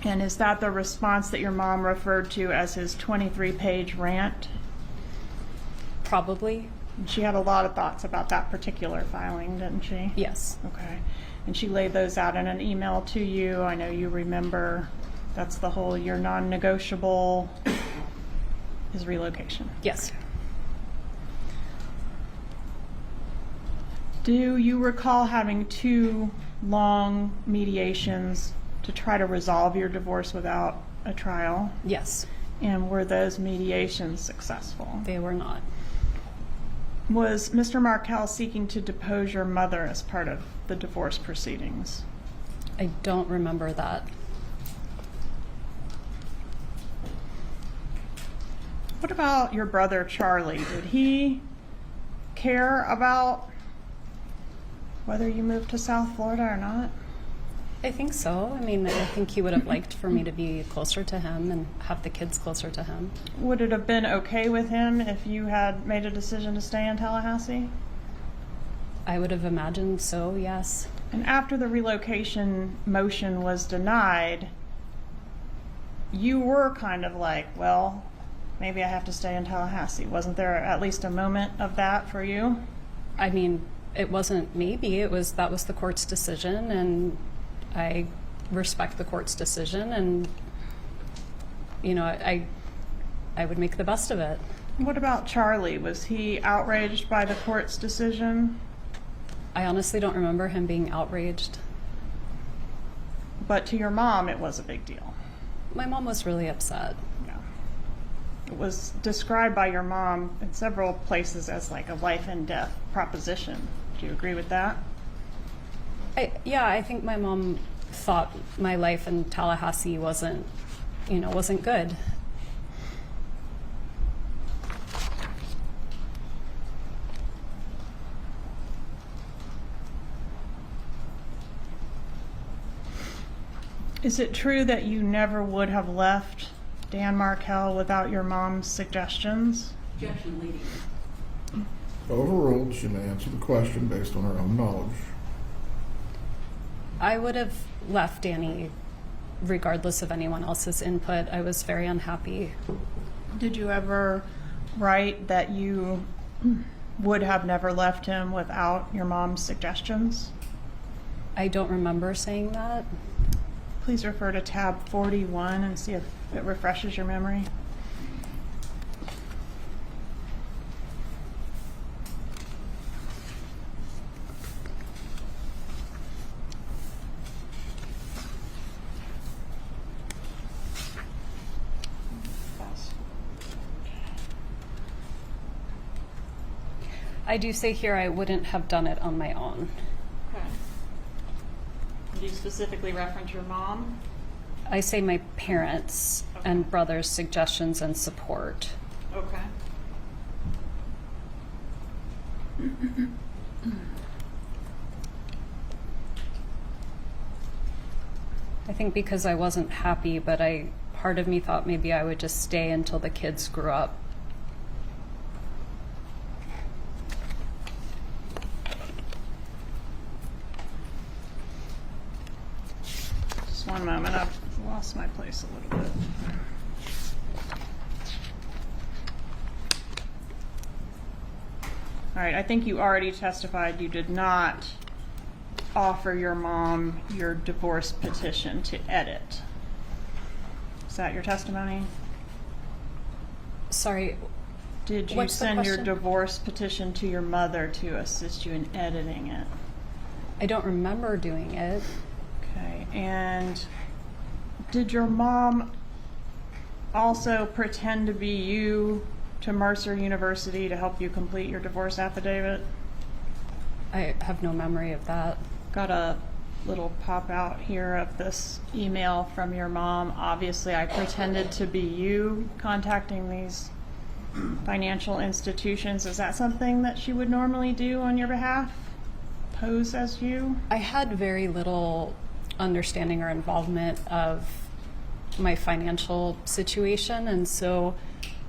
And is that the response that your mom referred to as his 23-page rant? Probably. She had a lot of thoughts about that particular filing, didn't she? Yes. Okay. And she laid those out in an email to you. I know you remember. That's the whole your non-negotiable is relocation. Yes. Do you recall having 2 long mediations to try to resolve your divorce without a trial? Yes. And were those mediations successful? They were not. Was Mr. Markel seeking to depose your mother as part of the divorce proceedings? I don't remember that. What about your brother Charlie? Did he care about whether you moved to South Florida or not? I think so. I mean, I think he would have liked for me to be closer to him and have the kids closer to him. Would it have been okay with him if you had made a decision to stay in Tallahassee? I would have imagined so, yes. And after the relocation motion was denied, you were kind of like, well, maybe I have to stay in Tallahassee. Wasn't there at least a moment of that for you? I mean, it wasn't maybe. That was the court's decision, and I respect the court's decision, and you know, I would make the best of it. What about Charlie? Was he outraged by the court's decision? I honestly don't remember him being outraged. But to your mom, it was a big deal. My mom was really upset. Yeah. It was described by your mom in several places as like a life and death proposition. Do you agree with that? Yeah, I think my mom thought my life in Tallahassee wasn't good. Is it true that you never would have left Dan Markel without your mom's suggestions? Objection, lady. Overruled. She may answer the question based on her own knowledge. I would have left Danny regardless of anyone else's input. I was very unhappy. Did you ever write that you would have never left him without your mom's suggestions? I don't remember saying that. Please refer to tab 41 and see if it refreshes your memory. I do say here I wouldn't have done it on my own. Okay. Did you specifically reference your mom? I say my parents and brother's suggestions and support. Okay. I think because I wasn't happy, but part of me thought maybe I would just stay until the kids grew up. Just one moment, I've lost my place a little bit. All right, I think you already testified you did not offer your mom your divorce petition to edit. Is that your testimony? Sorry. Did you What's the send your question? divorce petition to your mother to assist you in editing it? I don't remember doing it. Okay, and did your mom also pretend to be you to Mercer University to help you complete your divorce affidavit? I have no memory of that. Got a little pop out here of this email from your mom. Obviously, I pretended to be you contacting these financial institutions. Is that something that she would normally do on your behalf? Pose as you? I had very little understanding or involvement of my financial situation, and so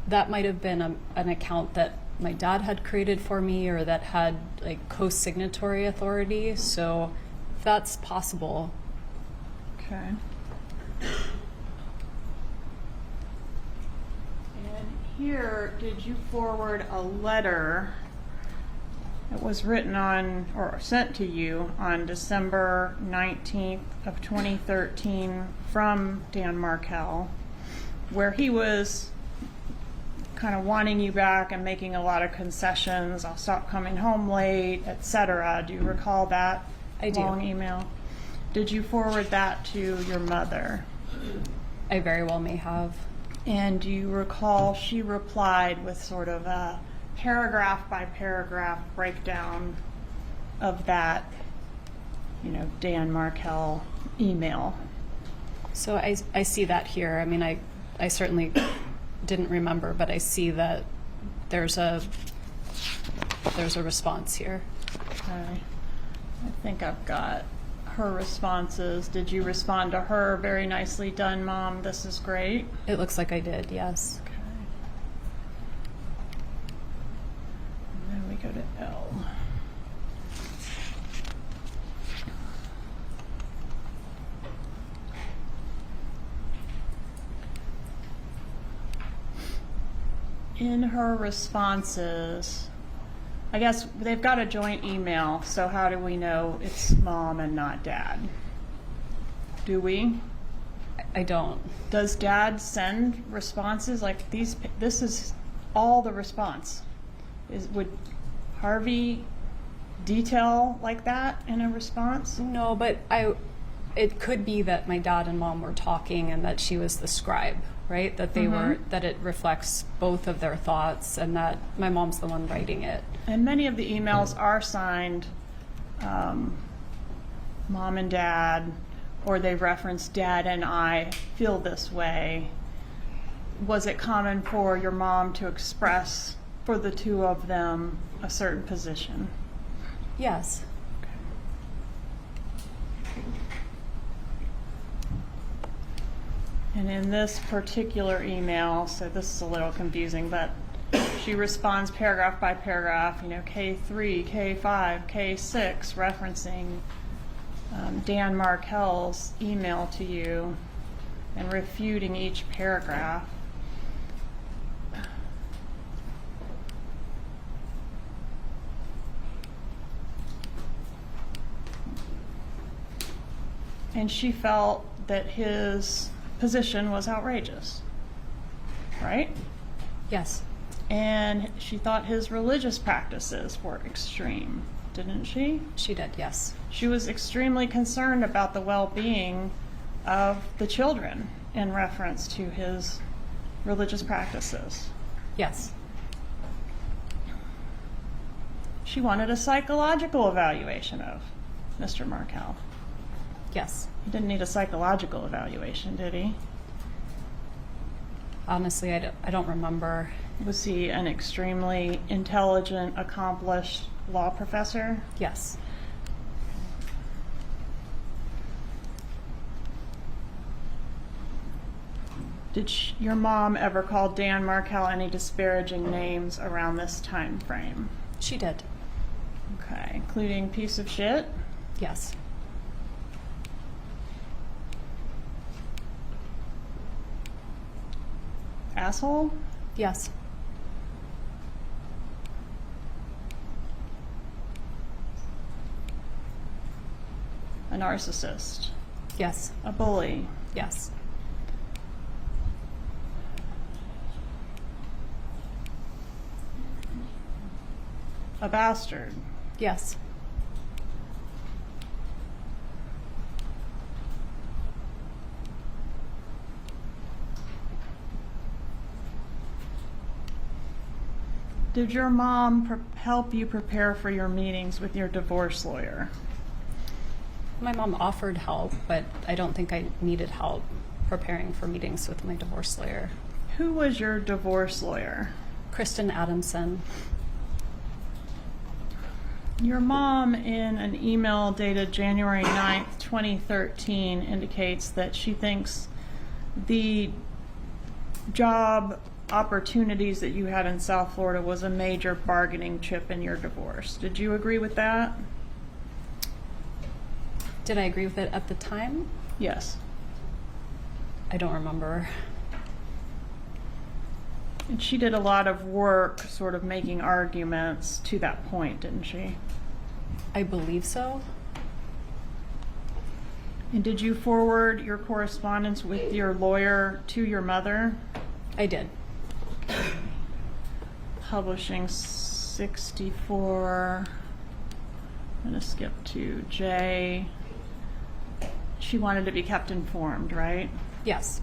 that might have been an account that my dad had created for me or that had like co-signatory authority, so that's possible. Okay. here, did you forward a letter that was written on or sent to you on December 19th of 2013 from Dan Markel, where he was kind of wanting you back and making a lot of concessions? I'll stop coming home late, etc. Do you recall that I do. long email? Did you forward that to your mother? I very well may have. And do you recall she replied with sort of a paragraph by paragraph breakdown of that, Dan Markel email? So I see that here. I mean, I certainly didn't remember, but I see that there's a response here. Okay. I think I've got her responses. Did you respond to her? Very nicely done, Mom. This is great. It looks like I did, yes. Okay. And then we go to L. In her responses, I guess they've got a joint email, so how do we know it's Mom and not Dad? Do we? I don't. Does Dad send responses like these? This is all the response. Would Harvey detail like that in a response? No, but it could be that my dad and mom were talking and that she was the scribe, right? That they were, that it reflects both of their thoughts and that my mom's the one writing it. And many of the emails are signed Mom and Dad, or they reference Dad and I feel this way. Was it common for your mom to express for the two of them a certain position? Yes. And in this particular email, so this is a little confusing, but she responds paragraph by paragraph, K3, K5, K6, referencing Dan Markel's email to you and refuting each paragraph. And she felt that his position was outrageous, right? Yes. And she thought his religious practices were extreme, didn't she? She did, yes. She was extremely concerned about the well-being of the children in reference to his religious practices. Yes. She wanted a psychological evaluation of Mr. Markel. Yes. He didn't need a psychological evaluation, did he? Honestly, I don't remember. Was he an extremely intelligent, accomplished law professor? Yes. Did your mom ever call Dan Markel any disparaging names around this time frame? She did. Okay, including piece of shit? Yes. Asshole? Yes. A narcissist? Yes. A bully? Yes. A bastard? Yes. Did your mom help you prepare for your meetings with your divorce lawyer? My mom offered help, but I don't think I needed help preparing for meetings with my divorce lawyer. Who was your divorce lawyer? Kristen Adelson. Your mom, in an email dated January 9th, 2013, indicates that she thinks the job opportunities that you had in South Florida was a major bargaining chip in your divorce. Did you agree with that? Did I agree with it at the time? Yes. I don't remember. And she did a lot of work sort of making arguments to that point, didn't she? I believe so. And did you forward your correspondence with your lawyer to your mother? I did. Publishing 64. I'm going to skip to J. She wanted to be kept informed, right? Yes.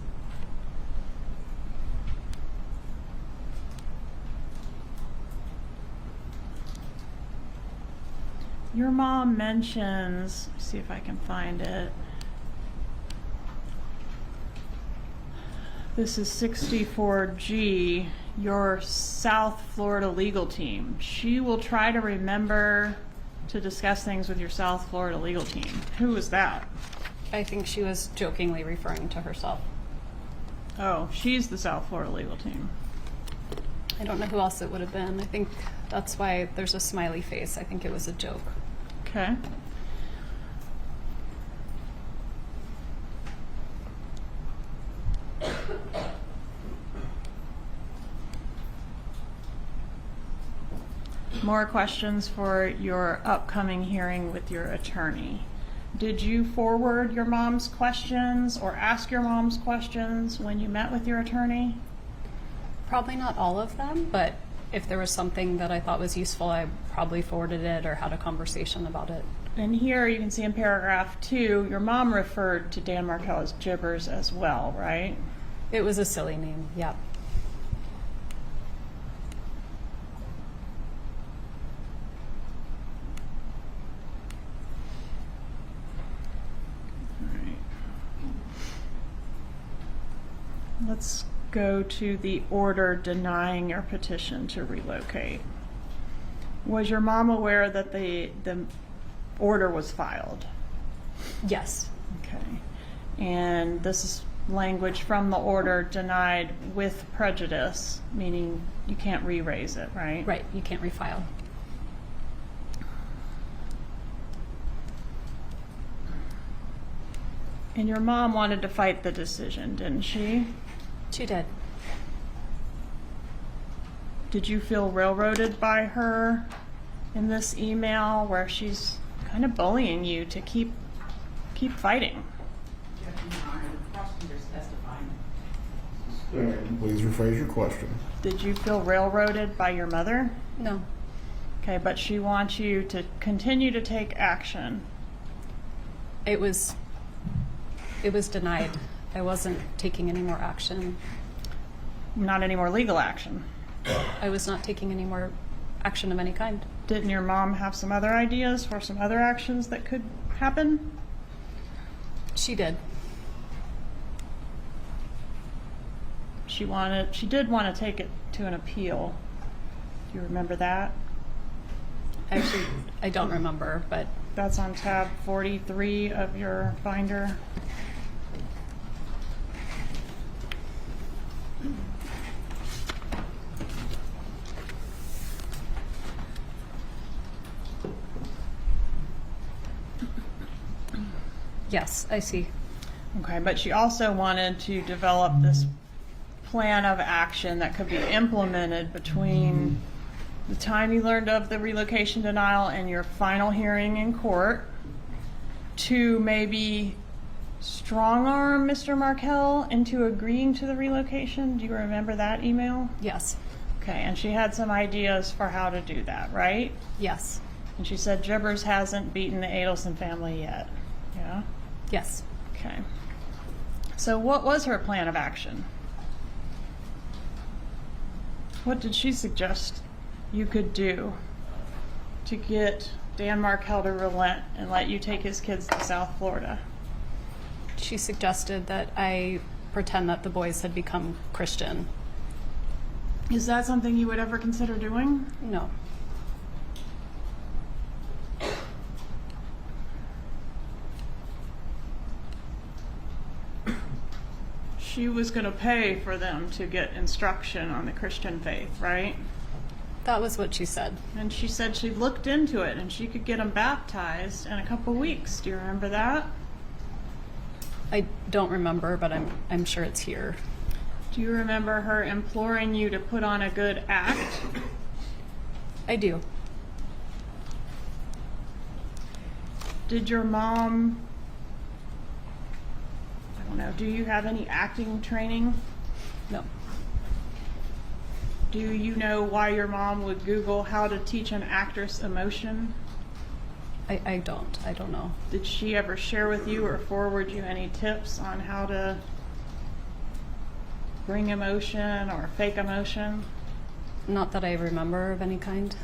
Your mom mentions, let's see if I can find it. This is 64G, your South Florida legal team. She will try to remember to discuss things with your South Florida legal team. Who was that? I think she was jokingly referring to herself. Oh, she's the South Florida legal team. I don't know who else it would have been. I think that's why there's a smiley face. I think it was a joke. Okay. More questions for your upcoming hearing with your attorney. Did you forward your mom's questions or ask your mom's questions when you met with your attorney? Probably not all of them, but if there was something that I thought was useful, I probably forwarded it or had a conversation about it. And here you can see in paragraph 2, your mom referred to Dan Markel as Gibbers as well, right? It was a silly name, yeah. Let's go to the order denying your petition to relocate. Was your mom aware that the order was filed? Yes. Okay. And this is language from the order denied with prejudice, meaning you can't re-raise it, right? Right, you can't refile. And your mom wanted to fight the decision, didn't she? She did. Did you feel railroaded by her in this email where she's kind of bullying you to keep fighting? Please rephrase your question. Did you feel railroaded by your mother? No. Okay, but she wants you to continue to take action. It was denied. I wasn't taking any more action. Not any more legal action. I was not taking any more action of any kind. Didn't your mom have some other ideas for some other actions that could happen? She did. She did want to take it to an appeal. Do you remember that? Actually, I don't remember, but That's on tab 43 of your binder. yes, I see. Okay, but she also wanted to develop this plan of action that could be implemented between the time you learned of the relocation denial and your final hearing in court to maybe strong arm Mr. Markel into agreeing to the relocation. Do you remember that email? Yes. Okay, and she had some ideas for how to do that, right? Yes. And she said Gibbers hasn't beaten the Adelson family yet. Yeah? Yes. Okay. So what was her plan of action? What did she suggest you could do to get Dan Markel to relent and let you take his kids to South Florida? She suggested that I pretend that the boys had become Christian. Is that something you would ever consider doing? No. She was going to pay for them to get instruction on the Christian faith, right? That was what she said. And she said she looked into it and she could get them baptized in a couple weeks. Do you remember that? I don't remember, but I'm sure it's here. Do Do you remember her imploring you to put on a good act? I do. Did your mom, I don't know, do you have any acting training? No. Do you know why your mom would Google how to teach an actress emotion? I don't. I don't know. Did she ever share with you or forward you any tips on how to bring emotion or fake emotion? Not that I remember of any kind.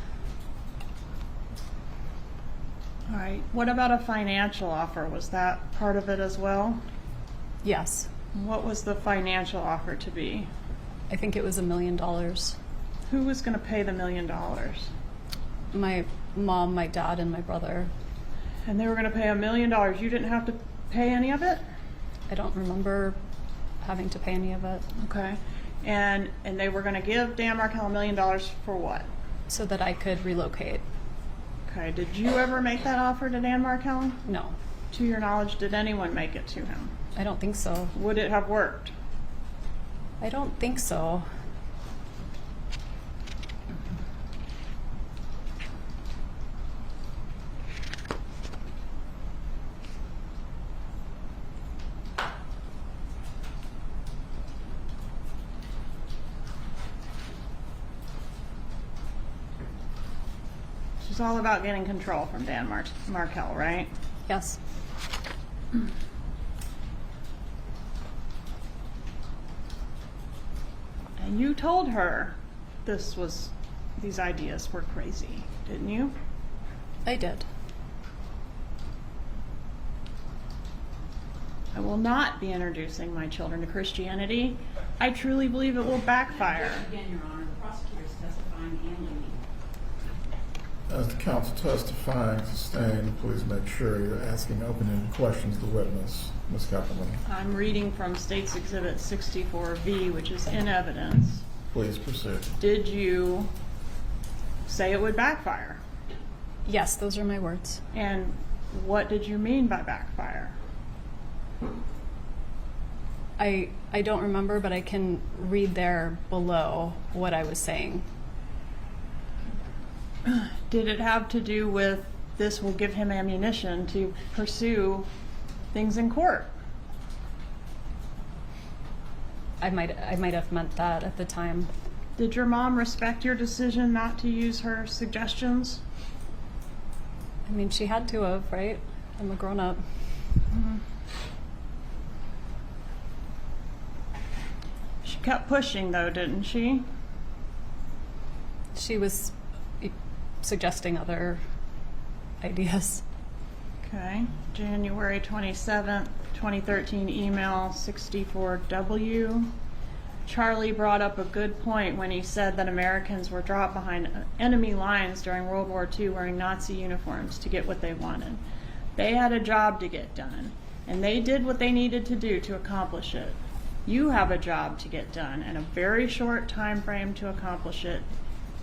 All right. What about a financial offer? Was that part of it as well? Yes. What was the financial offer to be? I think it was $1 million. Who was going to pay the $1 million? My mom, my dad, and my brother. And they were going to pay $1 million. You didn't have to pay any of it? I don't remember having to pay any of it. Okay. And they were going to give Dan Markel $1 million for what? So that I could relocate. Okay. Did you ever make that offer to Dan Markel? No. To your knowledge, did anyone make it to him? I don't think so. Would it have worked? I don't think so. It's all about getting control from Dan Markel, right? Yes. And you told her these ideas were crazy, didn't you? I did. I will not be introducing my children to Christianity. I truly believe it will backfire. Again, Your Honor, the prosecutor is testifying and leaving. As the counsel testifying, sustained, please make sure you're asking open-ended questions to the witness. Ms. Kappelman, I'm reading from State's Exhibit 64V, which is in evidence. please proceed. Did you say it would backfire? Yes, those are my words. And what did you mean by backfire? I don't remember, but I can read there below what I was saying. Did it have to do with this will give him ammunition to pursue things in court? I might have meant that at the time. Did your mom respect your decision not to use her suggestions? I mean, she had to have, right? I'm a grown-up. She kept pushing though, didn't she? She was suggesting other ideas. Okay. January 27th, 2013 email 64W. Charlie brought up a good point when he said that Americans were dropped behind enemy lines during World War II wearing Nazi uniforms to get what they wanted. They had a job to get done, and they did what they needed to do to accomplish it. You have a job to get done and a very short time frame to accomplish it.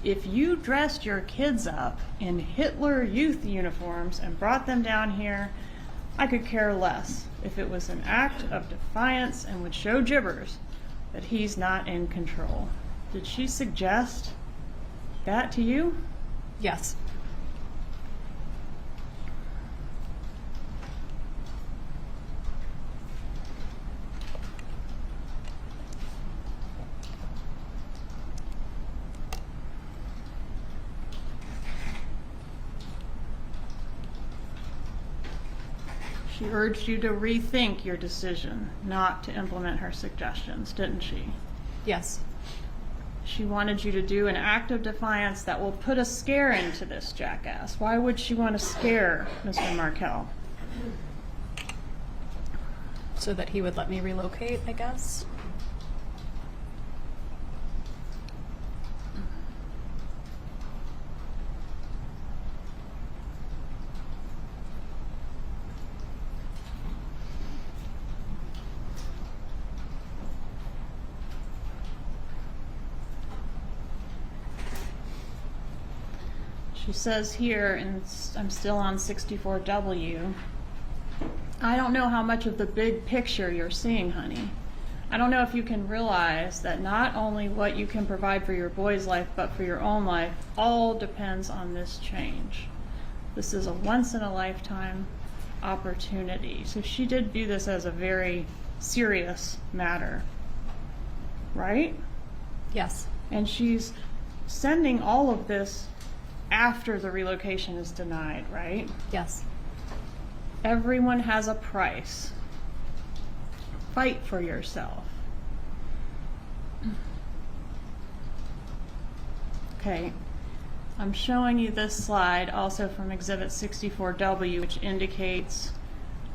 If you dressed your kids up in Hitler Youth uniforms and brought them down here, I could care less if it was an act of defiance and would show Jibbers that he's not in control. Did she suggest that to you? Yes. She urged you to rethink your decision not to implement her suggestions, didn't she? Yes. She wanted you to do an act of defiance that will put a scare into this jackass. Why would she want to scare Mr. Markel? So that he would let me relocate, I guess. She says here, and I'm still on 64W, I don't know how much of the big picture you're seeing, honey. I don't know if you can realize that not only what you can provide for your boy's life, but for your own life, all depends on this change. This is a once-in-a-lifetime opportunity. So she did view this as a very serious matter, right? Yes. And she's sending all of this after the relocation is denied, right? Yes. Everyone has a price. Fight for yourself. Okay, I'm showing you this slide also from Exhibit 64W, which indicates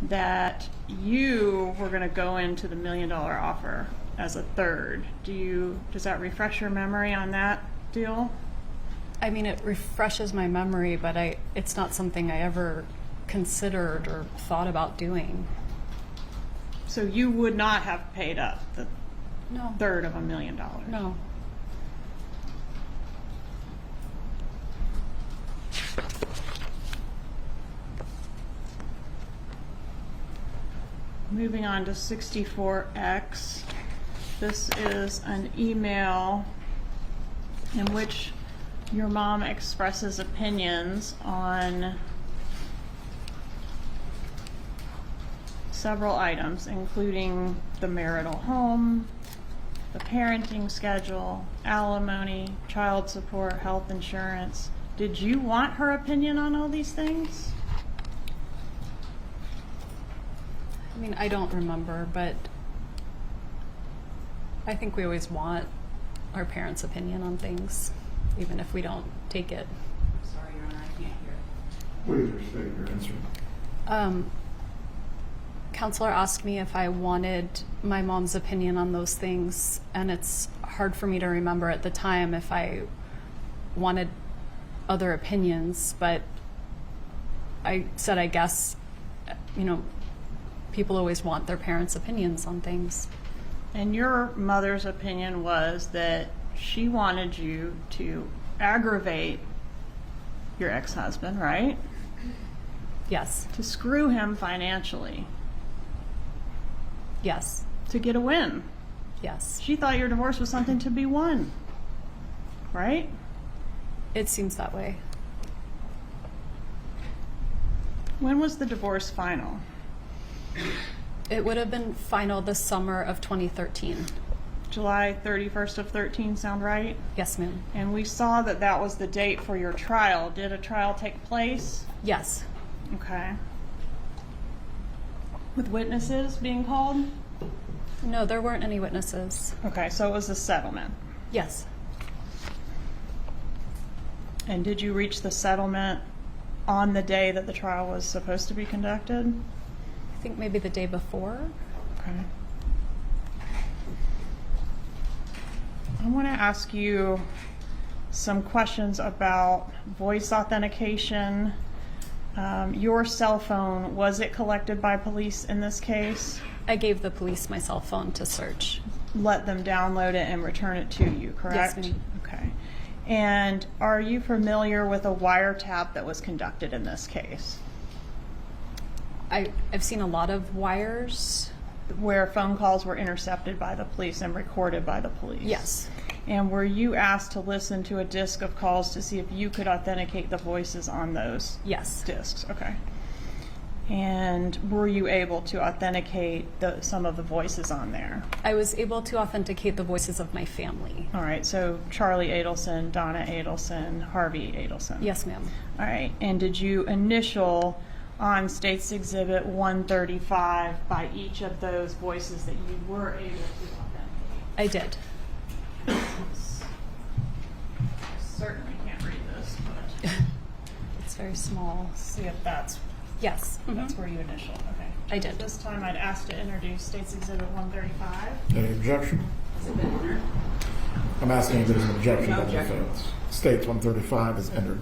that you were going to go into the $1 million offer as a third. Does that refresh your memory on that deal? I mean, it refreshes my memory, but it's not something I ever considered or thought about doing. So you would not have paid up the No. third of $1 million? No. Moving on to 64X. This is an email in which your mom expresses opinions on several items, including the marital home, the parenting schedule, alimony, child support, health insurance. Did you want her opinion on all these things? I mean, I don't remember, but I think we always want our parents' opinion on things, even if we don't take it. I'm sorry, Your Honor, I can't hear. Please restate your answer. Counselor asked me if I wanted my mom's opinion on those things, and it's hard for me to remember at the time if I wanted other opinions, but I said, I guess, people always want their parents' opinions on things. And your mother's opinion was that she wanted you to aggravate your ex-husband, right? Yes. To screw him financially, Yes. to get a win. Yes. She thought your divorce was something to be won, right? It seems that way. When was the divorce final? It would have been final this summer of 2013. July 31st of 13, sound right? Yes, ma'am. And we saw that that was the date for your trial. Did a trial take place? Yes. Okay. With witnesses being called? No, there weren't any witnesses. Okay, so it was a settlement. Yes. And did you reach the settlement on the day that the trial was supposed to be conducted? I think maybe the day before. Okay. I want to ask you some questions about voice authentication. Your cell phone, was it collected by police in this case? I gave the police my cell phone to search. Let them download it and return it to you, correct? Yes, ma'am. Okay. And are you familiar with a wiretap that was conducted in this case? I've seen a lot of wires. Where phone calls were intercepted by the police and recorded by the police? Yes. And were you asked to listen to a disc of calls to see if you could authenticate the voices on those Yes. discs? Okay. And were you able to authenticate some of the voices on there? I was able to authenticate the voices of my family. All right, so Charlie Adelson, Donna Adelson, Harvey Adelson. Yes, ma'am. All right, and did you initial on State's Exhibit 135 by each of those voices that you were able to authenticate? I did. I certainly can't read this, but It's very small. see if that's Yes. where you initialed. Okay. I did. This time I'd ask to introduce State's Exhibit 135. Any objection? Has it been entered? I'm asking if there's an objection No to the objection. defense. States 135 is entered.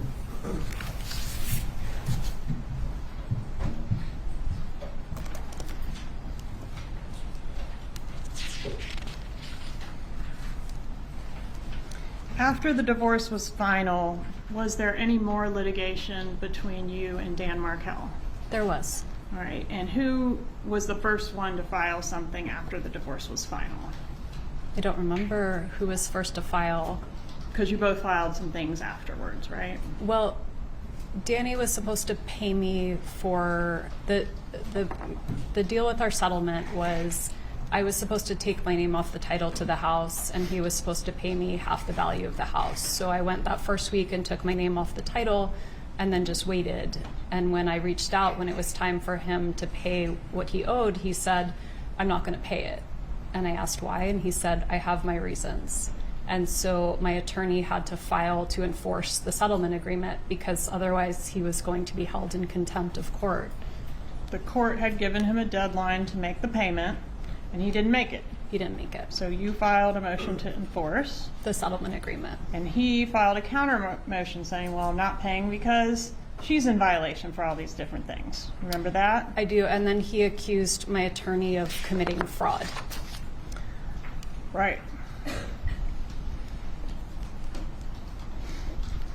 After the divorce was final, was there any more litigation between you and Dan Markel? There was. All right, and who was the first one to file something after the divorce was final? I don't remember who was first to file. Because you both filed some things afterwards, right? Well, Danny was supposed to pay me for the deal with our settlement was I was supposed to take my name off the title to the house, and he was supposed to pay me half the value of the house. So I went that first week and took my name off the title and then just waited. And when I reached out, when it was time for him to pay what he owed, he said, "I'm not going to pay it." And I asked why, and he said, "I have my reasons." And so my attorney had to file to enforce the settlement agreement because otherwise he was going to be held in contempt of court. The court had given him a deadline to make the payment, and he didn't make it. He didn't make it. So you filed a motion to enforce, The settlement agreement. and he filed a counter motion saying, well, I'm not paying because she's in violation for all these different things. Remember that? I do. And then he accused my attorney of committing fraud. Right.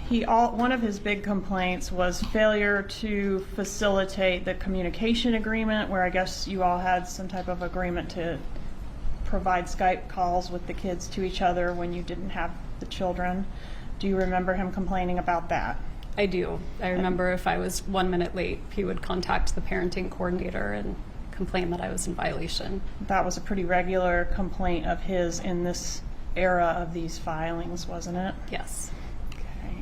One of his big complaints was failure to facilitate the communication agreement, where I guess you all had some type of agreement to provide Skype calls with the kids to each other when you didn't have the children. Do you remember him complaining about that? I do. I remember if I was 1 minute late, he would contact the parenting coordinator and complain that I was in violation. That was a pretty regular complaint of his in this era of these filings, wasn't it? Yes.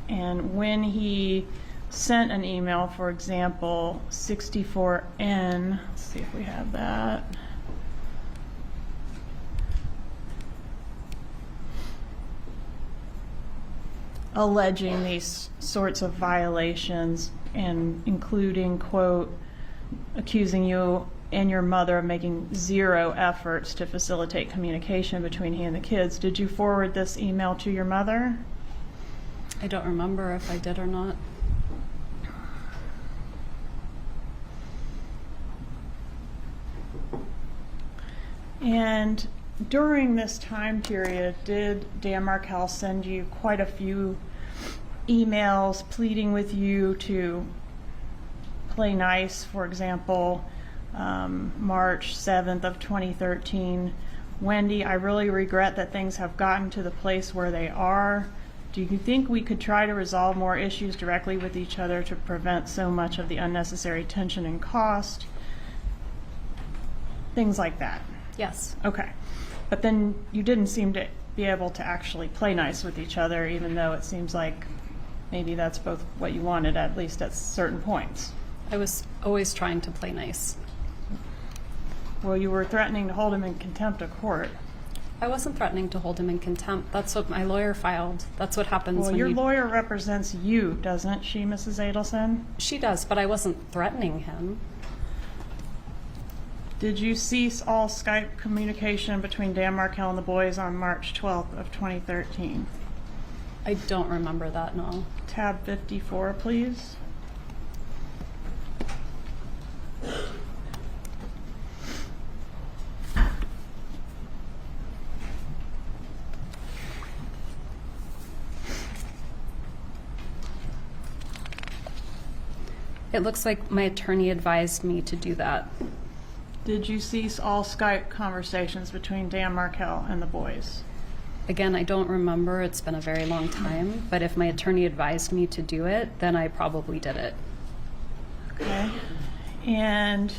And when he sent an email, for example, 64N, let's see if we have that. Alleging these sorts of violations and including, quote, accusing you and your mother of making zero efforts to facilitate communication between he and the kids. Did you forward this email to your mother? I don't remember if I did or not. And during this time period, did Dan Markel send you quite a few emails pleading with you to play nice? For example, March 7th of 2013, Wendy, I really regret that things have gotten to the place where they are. Do you think we could try to resolve more issues directly with each other to prevent so much of the unnecessary tension and cost? Things like that. Yes. Okay. But then you didn't seem to be able to actually play nice with each other, even though it seems like maybe that's both what you wanted, at least at certain points. I was always trying to play nice. Well, you were threatening to hold him in contempt of court. I wasn't threatening to hold him in contempt. That's what my lawyer filed. That's what happens Well, when your you... lawyer represents you, doesn't she, Mrs. Adelson? She does, but I wasn't threatening him. Did you cease all Skype communication between Dan Markel and the boys on March 12th of 2013? I don't remember that, no. Tab 54, please. It looks like my attorney advised me to do that. Did you cease all Skype conversations between Dan Markel and the boys? Again, I don't remember. It's been a very long time. But if my attorney advised me to do it, then I probably did it. Okay. And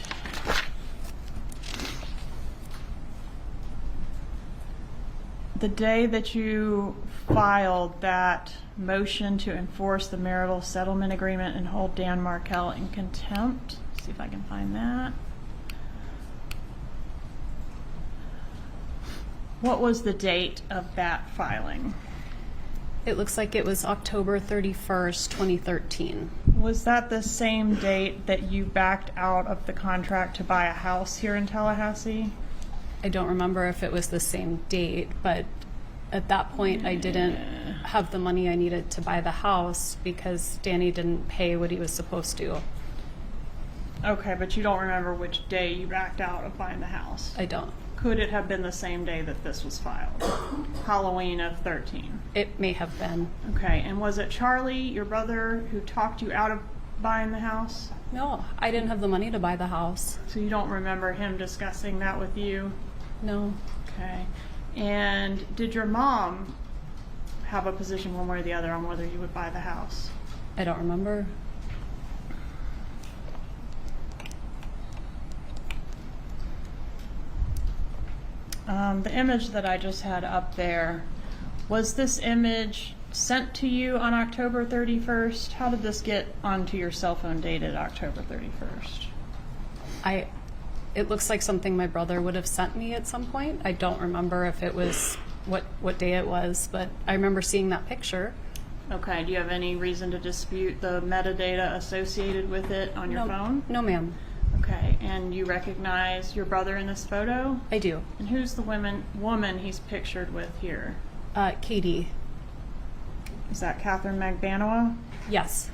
the day that you filed that motion to enforce the marital settlement agreement and hold Dan Markel in contempt, see if I can find that. What was the date of that filing? It looks like it was October 31st, 2013. Was that the same date that you backed out of the contract to buy a house here in Tallahassee? I don't remember if it was the same date, but at that point I didn't have the money I needed to buy the house because Danny didn't pay what he was supposed to. Okay, but you don't remember which day you backed out of buying the house? I don't. Could it have been the same day that this was filed? Halloween of 13. It may have been. Okay, and was it Charlie, your brother, who talked you out of buying the house? No, I didn't have the money to buy the house. So you don't remember him discussing that with you? No. Okay. And did your mom have a position one way or the other on whether you would buy the house? I don't remember. The image that I just had up there, was this image sent to you on October 31st? How did this get onto your cell phone dated October 31st? It looks like something my brother would have sent me at some point. I don't remember if it was what day it was, but I remember seeing that picture. Okay, do you have any reason to dispute the metadata associated with it on your phone? No, ma'am. Okay, and you recognize your brother in this photo? I do. And who's the woman he's pictured with here? Katie. Is that Catherine Magbanoa? Yes.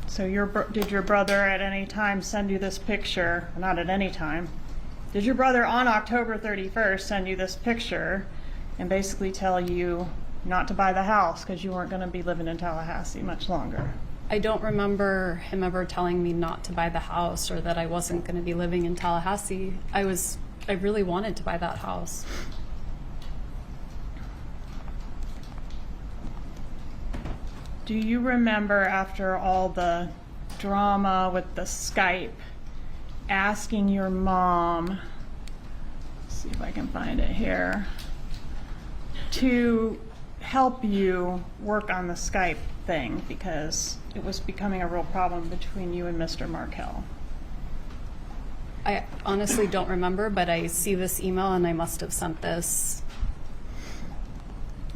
So did your brother at any time send you this picture? Not at any time. Did your brother on October 31st send you this picture and basically tell you not to buy the house because you weren't going to be living in Tallahassee much longer? I don't remember him ever telling me not to buy the house or that I wasn't going to be living in Tallahassee. I really wanted to buy that house. Do you remember, after all the drama with the Skype, asking your mom, let's see if I can find it here, to help you work on the Skype thing because it was becoming a real problem between you and Mr. Markel? I honestly don't remember, but I see this email and I must have sent this.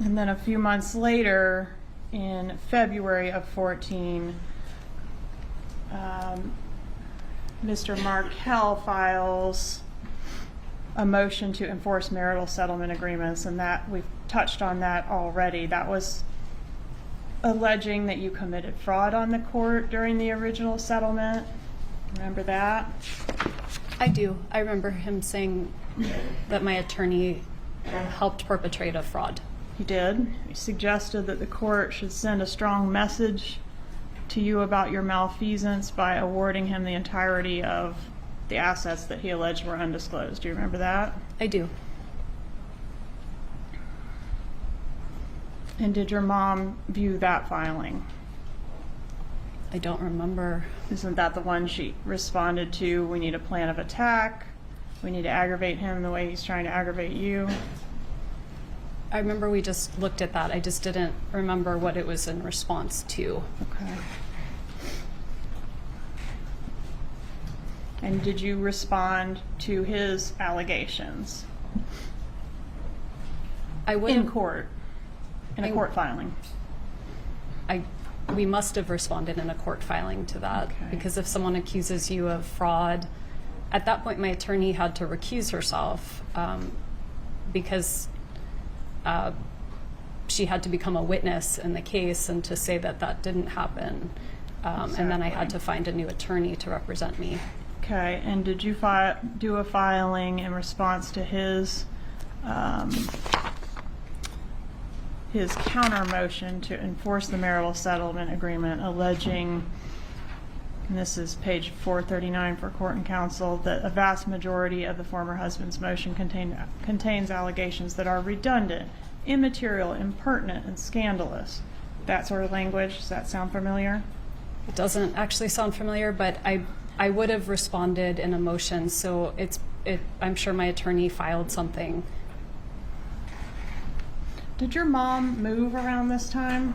And then a few months later, in February of 14, Mr. Markel files a motion to enforce marital settlement agreements, and that we've touched on that already. That was alleging that you committed fraud on the court during the original settlement. Remember that? I do. I remember him saying that my attorney helped perpetrate a fraud. He did. He suggested that the court should send a strong message to you about your malfeasance by awarding him the entirety of the assets that he alleged were undisclosed. Do you remember that? I do. And did your mom view that filing? I don't remember. Isn't that the one she responded to? We need a plan of attack. We need to aggravate him the way he's trying to aggravate you. I remember we just looked at that. I just didn't remember what it was in response to. Okay. And did you respond to his allegations? I would In have, court. In a court filing. we must have responded in a court filing to that. Okay. Because if someone accuses you of fraud, at that point my attorney had to recuse herself because she had to become a witness in the case and to say that that didn't happen. And then I had to find a new attorney to represent me. Okay, and did you do a filing in response to his counter motion to enforce the marital settlement agreement, alleging, and this is page 439 for court and counsel, that a vast majority of the former husband's motion contains allegations that are redundant, immaterial, impertinent, and scandalous? That sort of language, does that sound familiar? It doesn't actually sound familiar, but I would have responded in a motion, so I'm sure my attorney filed something. Did your mom move around this time?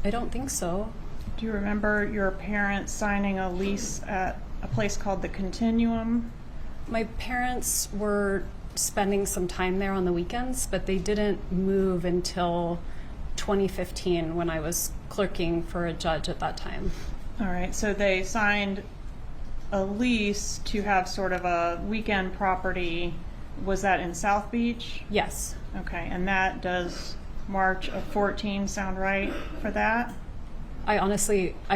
I don't think so. Do you remember your parents signing a lease at a place called the Continuum? My parents were spending some time there on the weekends, but they didn't move until 2015 when I was clerking for a judge at that time. All right, so they signed a lease to have sort of a weekend property. Was that in South Beach? Yes. Okay, and that does March of 14 sound right for that? I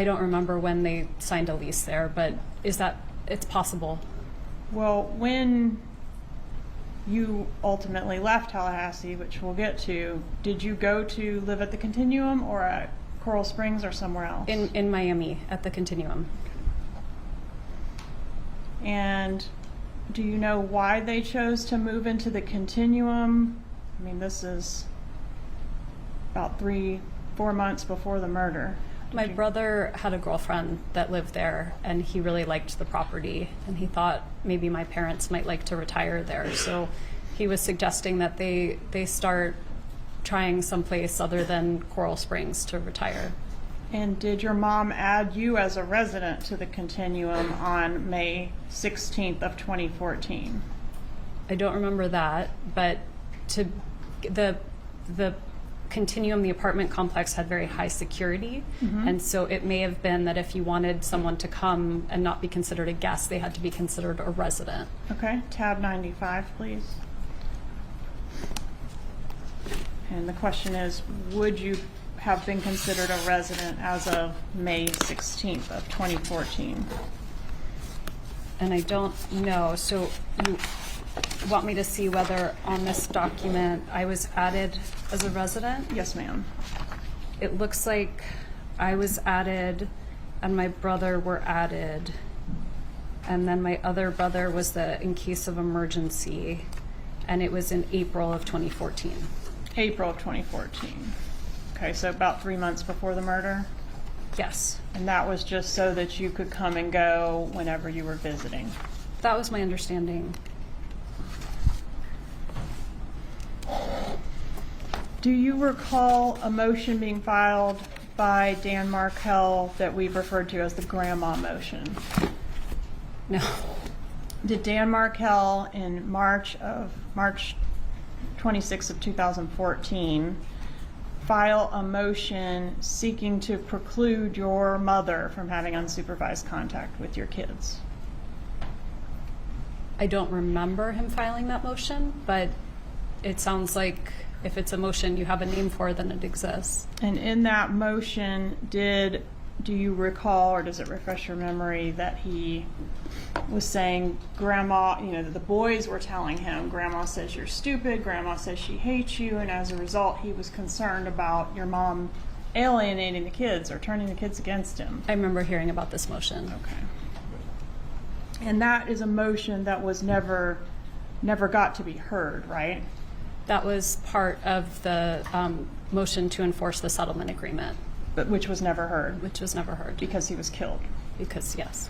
don't remember when they signed a lease there, but it's possible. Well, when you ultimately left Tallahassee, which we'll get to, did you go to live at the Continuum or at Coral Springs or somewhere else? In Miami at the Continuum. And do you know why they chose to move into the Continuum? I mean, this is about 3-4 months before the murder. My brother had a girlfriend that lived there, and he really liked the property, and he thought maybe my parents might like to retire there. So he was suggesting that they start trying someplace other than Coral Springs to retire. And did your mom add you as a resident to the Continuum on May 16th of 2014? I don't remember that, but to the Continuum, the apartment complex had very high security, and so it may have been that if you wanted someone to come and not be considered a guest, they had to be considered a resident. Okay, tab 95, please. And the question is, would you have been considered a resident as of May 16th of 2014? And I don't know, so you want me to see whether on this document I was added as a resident? Yes, ma'am. It looks like I was added and my brother were added, and then my other brother was the in case of emergency, and it was in April of 2014. April of 2014. Okay, so about 3 months before the murder? Yes, And that was just so that you could come and go whenever you were visiting? that was my understanding. Do you recall a motion being filed by Dan Markel that we've referred to as the grandma motion? No. Did Dan Markel in March 26th of 2014 file a motion seeking to preclude your mother from having unsupervised contact with your kids? I don't remember him filing that motion, but it sounds like if it's a motion you have a name for, then it exists. And in that motion, do you recall, or does it refresh your memory, that he was saying, Grandma, the boys were telling him, Grandma says you're stupid, Grandma says she hates you, and as a result, he was concerned about your mom alienating the kids or turning the kids against him? I remember hearing about this motion. Okay. And that is a motion that was never got to be heard, right? That was part of the motion to enforce the settlement agreement, But which was never heard which was never heard. because he was killed. Because, yes.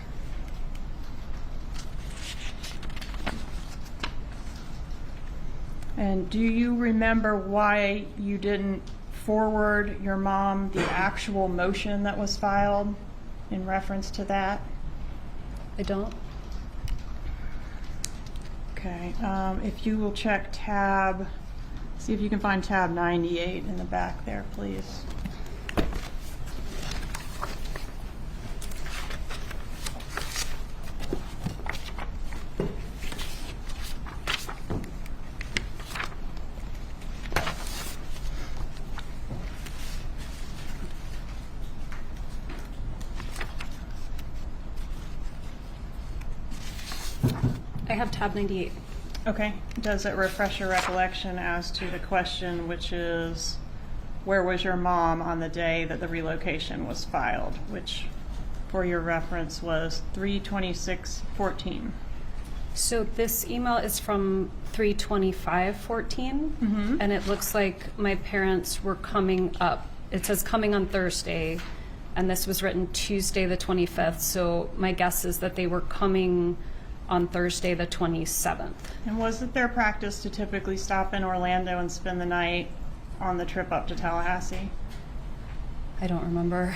And do you remember why you didn't forward your mom the actual motion that was filed in reference to that? I don't. Okay, if you will check see if you can find tab 98 in the back there, please. I have tab 98. Okay, does it refresh your recollection as to the question, which is, where was your mom on the day that the relocation was filed, which for your reference was 3/26/14. So this email is from 3/25/14, and it looks like my parents were coming up. It says coming on Thursday, and this was written Tuesday the 25th, so my guess is that they were coming on Thursday the 27th. And was it their practice to typically stop in Orlando and spend the night on the trip up to Tallahassee? I don't remember.